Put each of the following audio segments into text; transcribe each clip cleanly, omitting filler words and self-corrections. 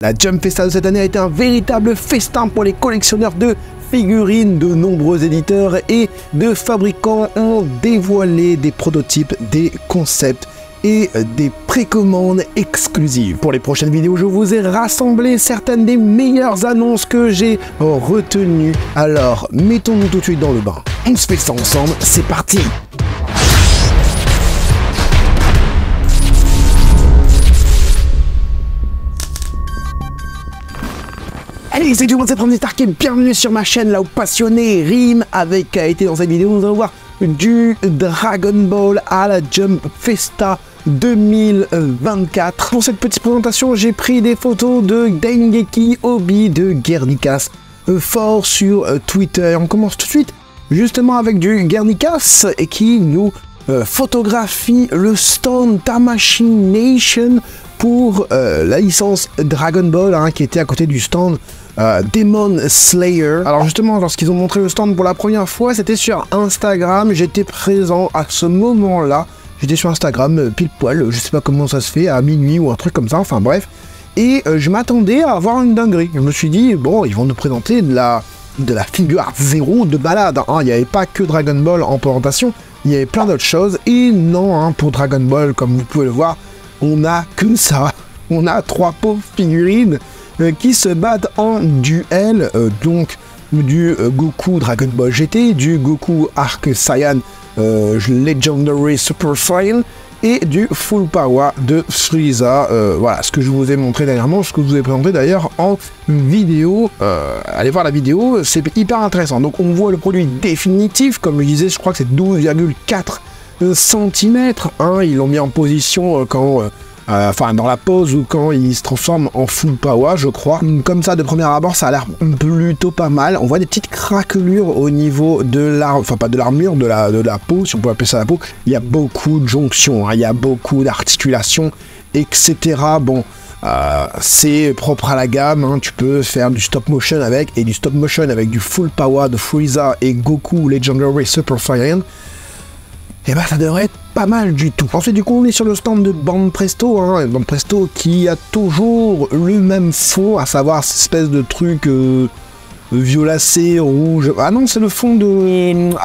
La Jump Festa de cette année a été un véritable festin pour les collectionneurs de figurines. De nombreux éditeurs et de fabricants ont dévoilé des prototypes, des concepts et des précommandes exclusives. Pour les prochaines vidéos, je vous ai rassemblé certaines des meilleures annonces que j'ai retenues. Alors, mettons-nous tout de suite dans le bain. On se fait ça ensemble, c'est parti! Allez, c'est tout le monde, c'est Premier Stark et bienvenue sur ma chaîne là où passionné rime avec qualité. Dans cette vidéo, nous allons voir du Dragon Ball à la Jump Festa 2024. Pour cette petite présentation, j'ai pris des photos de Dengeki Obi de Guernicas fort sur Twitter. On commence tout de suite justement avec du Guernicas et qui nous photographie le stand Tamashii Nation pour la licence Dragon Ball qui était à côté du stand Demon Slayer. Alors justement, lorsqu'ils ont montré le stand pour la première fois, c'était sur Instagram. J'étais présent à ce moment-là. J'étais sur Instagram pile poil, je sais pas comment ça se fait, à minuit ou un truc comme ça, enfin bref. Et je m'attendais à avoir une dinguerie. Je me suis dit, bon, ils vont nous présenter de la figure art zéro de balade. Il n'y avait pas que Dragon Ball en présentation, il y avait plein d'autres choses. Et non, pour Dragon Ball, comme vous pouvez le voir, on a que ça. On a 3 pauvres figurines qui se battent en duel, donc du Goku Dragon Ball GT, du Goku Arc Saiyan Legendary Super Saiyan et du Full Power de Frieza. Voilà ce que je vous ai montré dernièrement, ce que je vous ai présenté d'ailleurs en vidéo. Allez voir la vidéo, c'est hyper intéressant. Donc on voit le produit définitif, comme je disais, je crois que c'est 12,4 cm. Ils l'ont mis en position quand... enfin dans la pose ou quand il se transforme en full power, je crois. Comme ça, de premier abord, ça a l'air plutôt pas mal. On voit des petites craquelures au niveau de l'armure, enfin pas de l'armure, de la peau, si on peut appeler ça la peau. Il y a beaucoup de jonctions, il y a beaucoup d'articulations, etc. Bon, c'est propre à la gamme, tu peux faire du stop motion avec, et du stop motion avec du full power de Frieza et Goku Legendary Super Saiyan. Et bah ça devrait être pas mal du tout. Ensuite du coup on est sur le stand de Banpresto, Banpresto qui a toujours le même fond, à savoir cette espèce de truc violacé, rouge. Ah non, c'est le fond de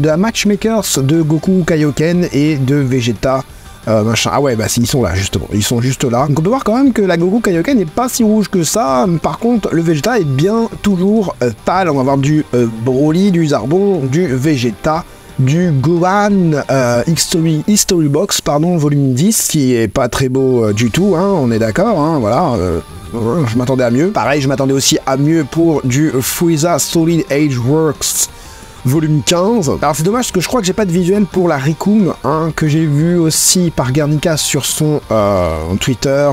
la Matchmakers de Goku Kaioken et de Vegeta. Machin. Ah ouais, bah ils sont là justement, ils sont juste là. Donc on peut voir quand même que la Goku Kaioken n'est pas si rouge que ça. Par contre le Vegeta est bien toujours pâle. On va avoir du Broly, du Zarbon, du Vegeta, du Gohan History Box, pardon, volume 10, qui est pas très beau du tout, on est d'accord, voilà, je m'attendais à mieux. Pareil, je m'attendais aussi à mieux pour du Frieza Solid Age Works, volume 15. Alors c'est dommage parce que je crois que j'ai pas de visuel pour la Rikum, que j'ai vu aussi par Guernicas sur son Twitter.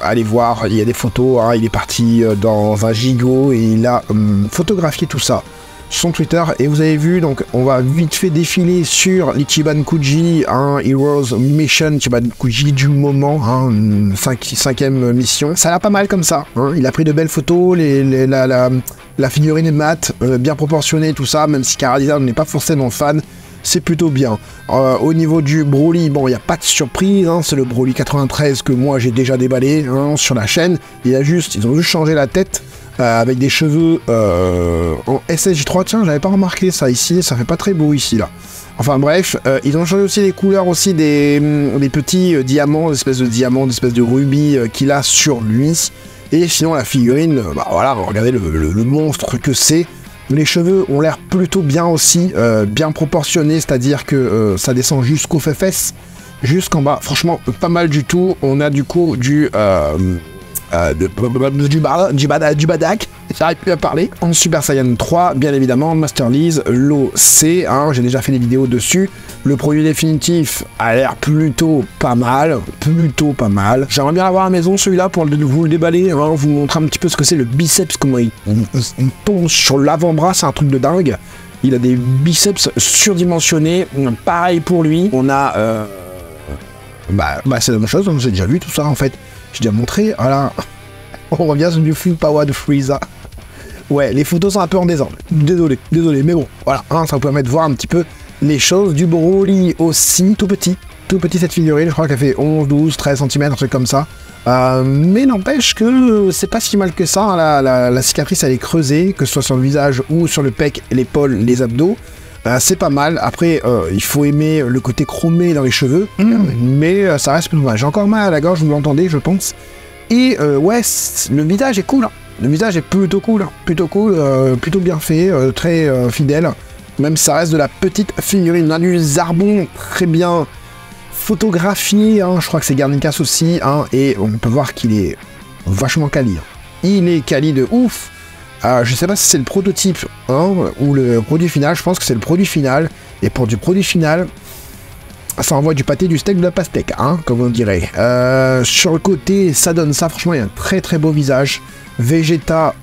Allez voir, il y a des photos, il est parti dans un gigot et il a photographié tout ça. Son Twitter, et vous avez vu, donc on va vite fait défiler sur l'Ichiban Kuji, Heroes Mission, Ichiban Kuji du moment, 5e mission. Ça a l'air pas mal comme ça, il a pris de belles photos, la figurine est mat, bien proportionnée, tout ça, même si Karadisa n'est pas forcément fan, c'est plutôt bien. Au niveau du Broly, bon, il n'y a pas de surprise, c'est le Broly 93 que moi j'ai déjà déballé sur la chaîne. Ils ont juste changé la tête avec des cheveux en SSJ3. Tiens, j'avais pas remarqué ça ici, ça fait pas très beau ici là. Enfin bref, ils ont changé aussi les couleurs aussi des petits diamants, des espèces de rubis qu'il a sur lui. Et sinon la figurine, bah voilà, regardez le monstre que c'est. Les cheveux ont l'air plutôt bien aussi, bien proportionnés, c'est-à-dire que ça descend jusqu'aux fesses, jusqu'en bas. Franchement, pas mal du tout. On a du coup du Badak, j'arrive plus à parler. En Super Saiyan 3, bien évidemment, Master Lee's l'OC, j'ai déjà fait des vidéos dessus. Le produit définitif a l'air plutôt pas mal, J'aimerais bien l'avoir à la maison, celui-là, pour vous le déballer, vous montrer un petit peu ce que c'est le biceps, comment on tombe sur l'avant-bras, c'est un truc de dingue. Il a des biceps surdimensionnés, pareil pour lui. On a, c'est la même chose, j'ai déjà vu tout ça en fait. J'ai déjà montré, voilà. On revient sur du full power de Frieza. Ouais, les photos sont un peu en désordre. Désolé, mais bon, voilà, ça vous permet de voir un petit peu les choses. Du Broly aussi, tout petit, tout petit cette figurine, je crois qu'elle fait 11, 12, 13 cm, un truc comme ça. Mais n'empêche que c'est pas si mal que ça, hein. La cicatrice elle est creusée, que ce soit sur le visage ou sur le pec, l'épaule, les abdos. C'est pas mal. Après, il faut aimer le côté chromé dans les cheveux, mais ça reste plutôt mal. J'ai encore mal à la gorge, vous l'entendez, je pense. Et ouais, le visage est cool. Hein. Le visage est plutôt cool, hein. Plutôt cool, plutôt bien fait, très fidèle. Même si ça reste de la petite figurine. On a du Zarbon très bien photographié. Hein. Je crois que c'est Guernicas aussi. Hein. Et on peut voir qu'il est vachement quali. Hein. Il est quali de ouf. Je sais pas si c'est le prototype hein, ou le produit final. Je pense que c'est le produit final. Et pour du produit final, ça envoie du pâté, du steak, de la pastèque, hein, comme on dirait. Sur le côté, ça donne ça. Franchement, il y a un très très beau visage. Vegeta,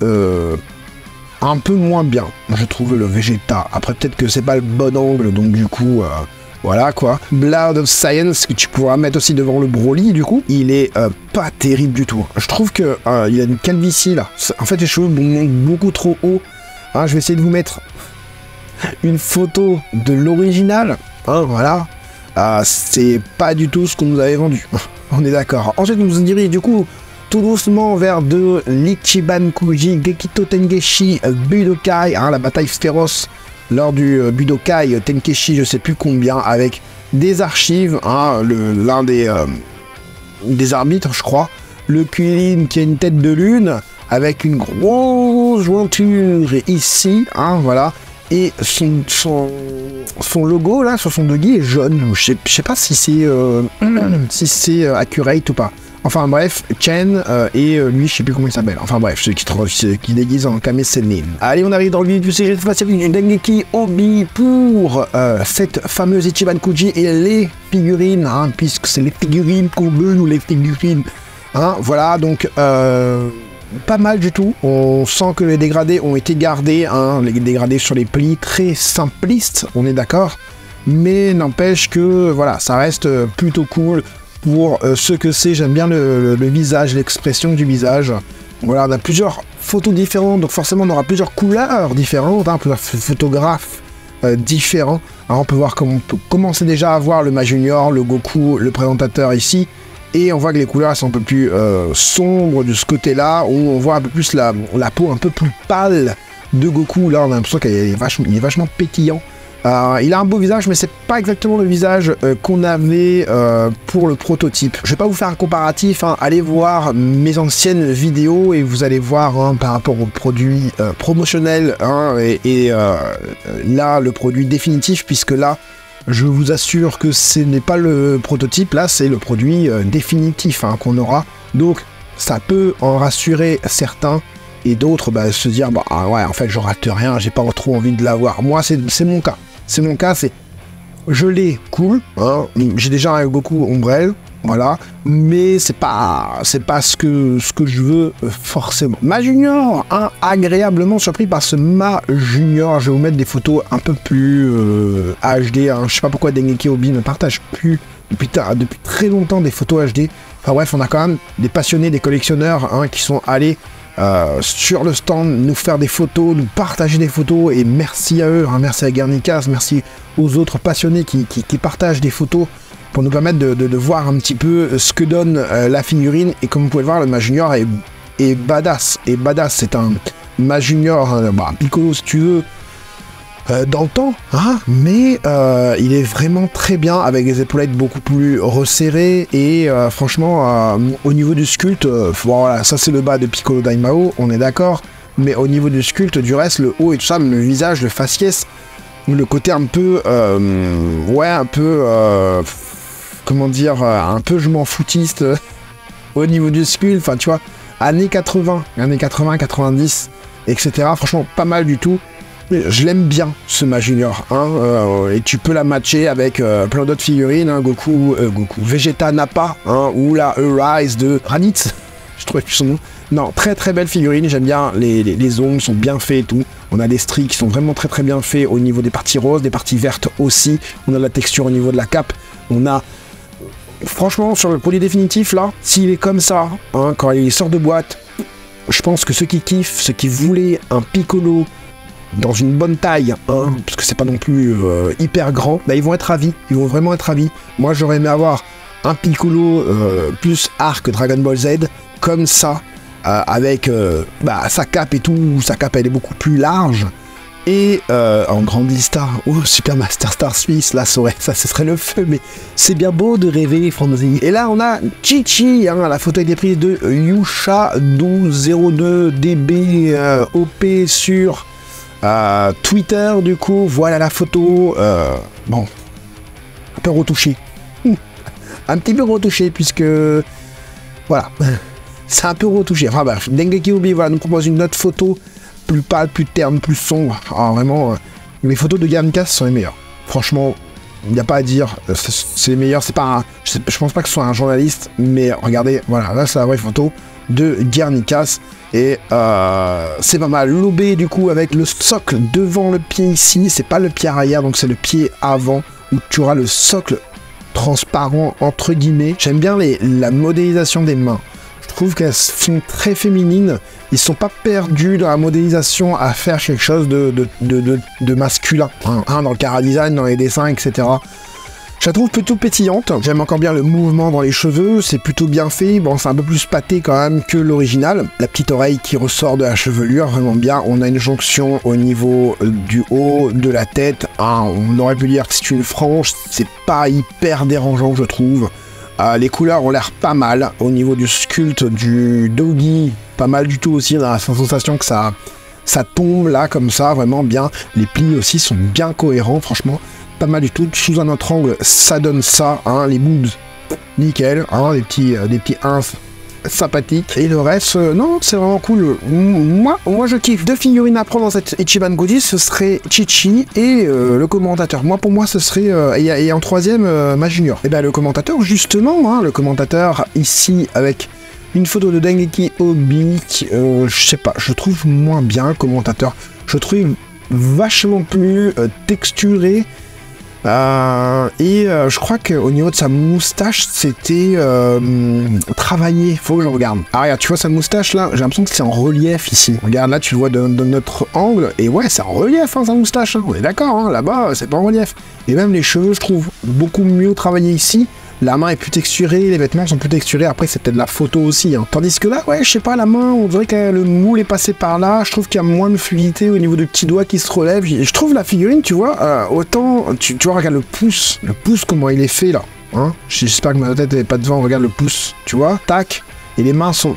un peu moins bien, je trouve, le Vegeta. Après, peut-être que c'est pas le bon angle, donc du coup, voilà quoi. Blood of Science, que tu pourras mettre aussi devant le Broly, du coup, il est pas terrible du tout. Je trouve que il a une calvitie là. En fait, les cheveux montent beaucoup trop haut. Hein, je vais essayer de vous mettre une photo de l'original. Hein, voilà. C'est pas du tout ce qu'on nous avait vendu. On est d'accord. Ensuite, on nous dirige du coup tout doucement vers de l'Ichiban Kuji Gekito Tengeshi Budokai, hein, la bataille féroce lors du Budokai Tenkeshi, je sais plus combien, avec des archives, hein, l'un des arbitres, je crois, le Krillin qui a une tête de lune, avec une grosse jointure ici, hein, voilà, et son logo, là, sur son doggy est jaune. Je sais pas si c'est accurate ou pas. Enfin bref, Chen et lui, je sais plus comment il s'appelle. Enfin bref, ceux qui déguisent en Kame Sennin. Allez, on arrive dans le vif du sujet. Cette fois-ci, Dengeki Obi pour cette fameuse Ichiban Kuji et les figurines, hein, puisque c'est les figurines qu'on veut, nous les figurines. Hein, voilà, donc pas mal du tout. On sent que les dégradés ont été gardés, hein, les dégradés sur les plis très simplistes, on est d'accord. Mais n'empêche que voilà, ça reste plutôt cool. Pour ce que c'est, j'aime bien le visage, l'expression du visage. Voilà, on a plusieurs photos différentes, donc forcément on aura plusieurs couleurs différentes, hein, plusieurs photographes différents. Alors on peut voir comment on peut commencer déjà à voir le Ma Junior, le Goku, le présentateur ici. Et on voit que les couleurs sont un peu plus sombres de ce côté-là, où on voit un peu plus la peau un peu plus pâle de Goku. Là on a l'impression qu'il est vachement pétillant. Il a un beau visage, mais c'est pas exactement le visage qu'on avait pour le prototype. Je vais pas vous faire un comparatif, hein. Allez voir mes anciennes vidéos et vous allez voir hein, par rapport au produit promotionnel hein, et là le produit définitif, puisque là je vous assure que ce n'est pas le prototype, là c'est le produit définitif hein, qu'on aura. Donc ça peut en rassurer certains. Et d'autres se dire bah ouais en fait je rate rien, j'ai pas trop envie de l'avoir. Moi c'est mon cas. C'est mon cas, c'est je l'ai cool, hein. J'ai déjà un Goku ombrelle, voilà, mais c'est pas ce que je veux forcément. Ma Junior, hein, agréablement surpris par ce Ma Junior. Je vais vous mettre des photos un peu plus HD, hein. Je sais pas pourquoi Dengeki Obi ne partage plus depuis très longtemps des photos HD. Enfin bref, on a quand même des passionnés, des collectionneurs hein, qui sont allés sur le stand, nous faire des photos, nous partager des photos, et merci à eux, hein, merci à Guernicas, merci aux autres passionnés qui partagent des photos pour nous permettre de voir un petit peu ce que donne la figurine. Et comme vous pouvez le voir, le Ma Junior est badass, c'est un Ma Junior, Piccolo si tu veux, dans le temps, hein, mais il est vraiment très bien avec des épaulettes beaucoup plus resserrées et franchement au niveau du sculpte, voilà, ça c'est le bas de Piccolo Daimao, on est d'accord, mais au niveau du sculpte, du reste, le haut et tout ça, le visage, le faciès, le côté un peu, ouais, un peu, comment dire, un peu je m'en foutiste au niveau du sculpte, enfin tu vois, années 80, 90, etc. Franchement, pas mal du tout. Je l'aime bien ce Ma Junior, hein, et tu peux la matcher avec plein d'autres figurines, hein, Goku, Vegeta Nappa, hein, ou la Rise de Raditz, je trouvais plus son nom. Non, très très belle figurine, j'aime bien, les ongles sont bien faits et tout. On a des stries qui sont vraiment très très bien faits au niveau des parties roses, des parties vertes aussi. On a la texture au niveau de la cape, on a... Franchement, sur le produit définitif là, s'il est comme ça, hein, quand il sort de boîte, je pense que ceux qui kiffent, ceux qui voulaient un Piccolo dans une bonne taille, hein, parce que c'est pas non plus hyper grand, bah, ils vont être ravis, ils vont vraiment être ravis. Moi j'aurais aimé avoir un Piccolo plus arc Dragon Ball Z comme ça, avec sa cape et tout, sa cape elle est beaucoup plus large, et en grande lista, Super Master Star Suisse, là ce serait le feu, mais c'est bien beau de rêver, Franzy. Et là on a Chi-Chi, hein, la photo a été prise de Yusha1202DB OP sur Twitter, du coup, voilà la photo, bon, un peu retouchée, un petit peu retouchée, puisque, voilà, c'est un peu retouché, enfin bref, Dengeki Obi, voilà, nous propose une autre photo, plus pâle, plus terne, plus sombre, alors vraiment, les photos de Guernica sont les meilleures, franchement, il n'y a pas à dire, c'est les meilleurs, c'est pas je pense pas que ce soit un journaliste, mais regardez, voilà, là c'est la vraie photo de Guernicas, et c'est pas mal. Lobé du coup avec le socle devant le pied ici, c'est pas le pied arrière, donc c'est le pied avant, où tu auras le socle transparent entre guillemets. J'aime bien la modélisation des mains, je trouve qu'elles sont très féminines, ils sont pas perdus dans la modélisation à faire quelque chose de masculin, hein, dans le chara-design, dans les dessins, etc. Je la trouve plutôt pétillante, j'aime encore bien le mouvement dans les cheveux, c'est plutôt bien fait, bon c'est un peu plus pâté quand même que l'original. La petite oreille qui ressort de la chevelure, vraiment bien, on a une jonction au niveau du haut de la tête, hein, on aurait pu dire que c'est une frange, c'est pas hyper dérangeant je trouve. Les couleurs ont l'air pas mal, au niveau du sculpte du doggy, pas mal du tout aussi, dans la sensation que ça tombe là comme ça, vraiment bien, les plis aussi sont bien cohérents franchement. Pas mal du tout, sous un autre angle, ça donne ça, hein, les boobs, nickel, hein, des petits ins sympathiques. Et le reste, non, c'est vraiment cool. Moi, je kiffe. Deux figurines à prendre dans cette Ichiban Goodies, ce serait Chi-Chi et le commentateur. Moi, pour moi, ce serait, et en troisième, ma junior. Et bien, le commentateur, justement, hein, le commentateur ici, avec une photo de Dengeki Obi, je sais pas, je trouve moins bien le commentateur. Je trouve vachement plus texturé. Je crois qu'au niveau de sa moustache, c'était travaillé. Faut que je regarde. Ah regarde, tu vois sa moustache là, j'ai l'impression que c'est en relief ici. Regarde là, tu le vois de notre angle, et ouais, c'est en relief hein, sa moustache. Hein. On est d'accord, hein, là-bas, c'est pas en relief. Et même les cheveux, je trouve beaucoup mieux travaillés ici. La main est plus texturée, les vêtements sont plus texturés, après c'est peut-être la photo aussi. Hein. Tandis que là, ouais, je sais pas, la main, on dirait que le moule est passé par là, je trouve qu'il y a moins de fluidité au niveau du petit doigt qui se relève. Je trouve la figurine, tu vois, autant, tu vois, regarde le pouce comment il est fait là. Hein. J'espère que ma tête n'est pas devant, regarde le pouce, tu vois, tac, et les mains sont...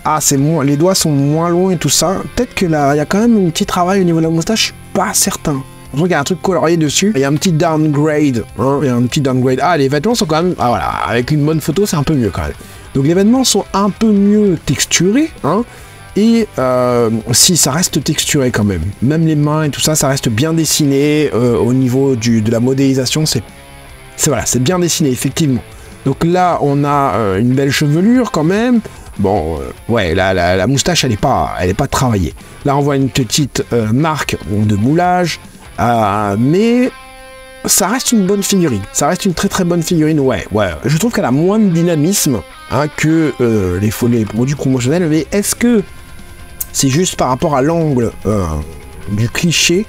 Ah, c'est moins, les doigts sont moins longs et tout ça. Peut-être que là, il y a quand même un petit travail au niveau de la moustache, je suis pas certain. Je trouve qu'il y a un truc colorié dessus, il y a un petit downgrade, hein, il y a un petit downgrade. Ah, les vêtements sont quand même, ah voilà, avec une bonne photo, c'est un peu mieux quand même. Donc les vêtements sont un peu mieux texturés, hein, et si, ça reste texturé quand même. Même les mains et tout ça, ça reste bien dessiné, au niveau de la modélisation, c'est voilà, c'est bien dessiné, effectivement. Donc là, on a une belle chevelure quand même. Bon, ouais, la moustache, elle est pas travaillée. Là, on voit une petite marque de moulage. Mais ça reste une bonne figurine, ça reste une très très bonne figurine, ouais, je trouve qu'elle a moins de dynamisme hein, que les produits promotionnels, mais est-ce que c'est juste par rapport à l'angle du cliché?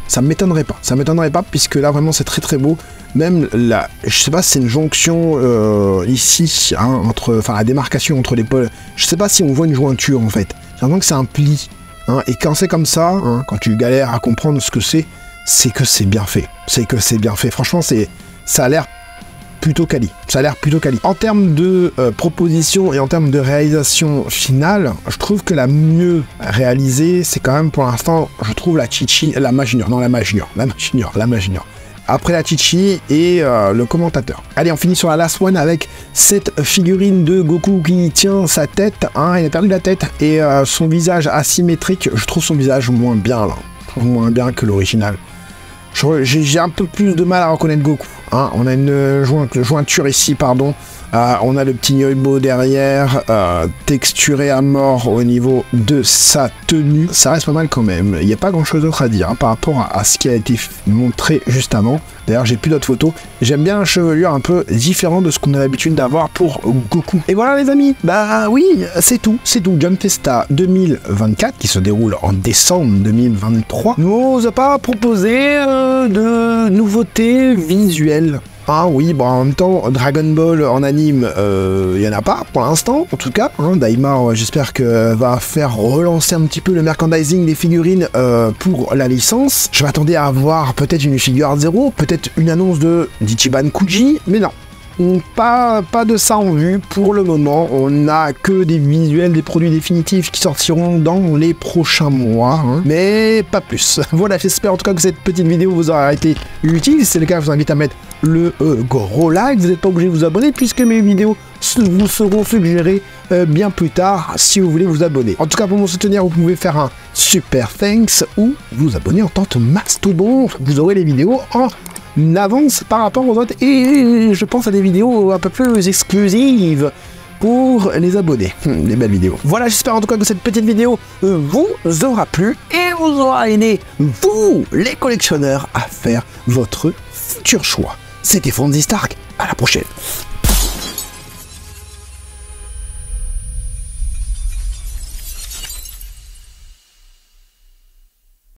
Ça m'étonnerait pas, puisque là vraiment c'est très très beau, même là, je sais pas si c'est une jonction ici, hein, la démarcation entre les pôles, je sais pas si on voit une jointure en fait, j'ai l'impression que c'est un pli. Hein, et quand c'est comme ça, hein, quand tu galères à comprendre ce que c'est que c'est bien fait. Franchement, ça a l'air plutôt quali. En termes de proposition et en termes de réalisation finale, je trouve que la mieux réalisée, c'est quand même pour l'instant, je trouve la Chi-Chi, la Majunior. Après la Chi-Chi et le commentateur. Allez, on finit sur la last one avec cette figurine de Goku qui tient sa tête. Hein, il a perdu la tête et son visage asymétrique. Je trouve son visage moins bien là. Je trouve moins bien que l'original. J'ai un peu plus de mal à reconnaître Goku. Hein. On a une jointure ici, pardon, On a le petit Yoibo derrière, texturé à mort au niveau de sa tenue. Ça reste pas mal quand même. Il n'y a pas grand chose d'autre à dire par rapport à ce qui a été montré juste avant. D'ailleurs, j'ai plus d'autres photos. J'aime bien un chevelure un peu différent de ce qu'on a l'habitude d'avoir pour Goku. Et voilà les amis, bah oui, c'est tout. C'est tout. Jump Festa 2024 qui se déroule en décembre 2023 nous a pas proposé de nouveautés visuelles. Ah oui, bon en même temps, Dragon Ball en anime, il y en a pas pour l'instant, en tout cas. Daima, j'espère que va faire relancer un petit peu le merchandising des figurines pour la licence. Je m'attendais à avoir peut-être une figure 0, peut-être une annonce de d'Ichiban Kuji, mais non. Pas de ça en vue pour le moment, on n'a que des visuels, des produits définitifs qui sortiront dans les prochains mois, mais pas plus. Voilà, j'espère en tout cas que cette petite vidéo vous aura été utile. Si c'est le cas, je vous invite à mettre le gros like. Vous n'êtes pas obligé de vous abonner puisque mes vidéos vous seront suggérées bien plus tard si vous voulez vous abonner. En tout cas, pour me soutenir, vous pouvez faire un super thanks ou vous abonner en tant que mastodon. Vous aurez les vidéos en avance par rapport aux autres et je pense à des vidéos un peu plus exclusives pour les abonnés. Des belles vidéos. Voilà, j'espère en tout cas que cette petite vidéo vous aura plu et vous aura aidé, vous les collectionneurs, à faire votre futur choix. C'était Fonzie Stark, à la prochaine.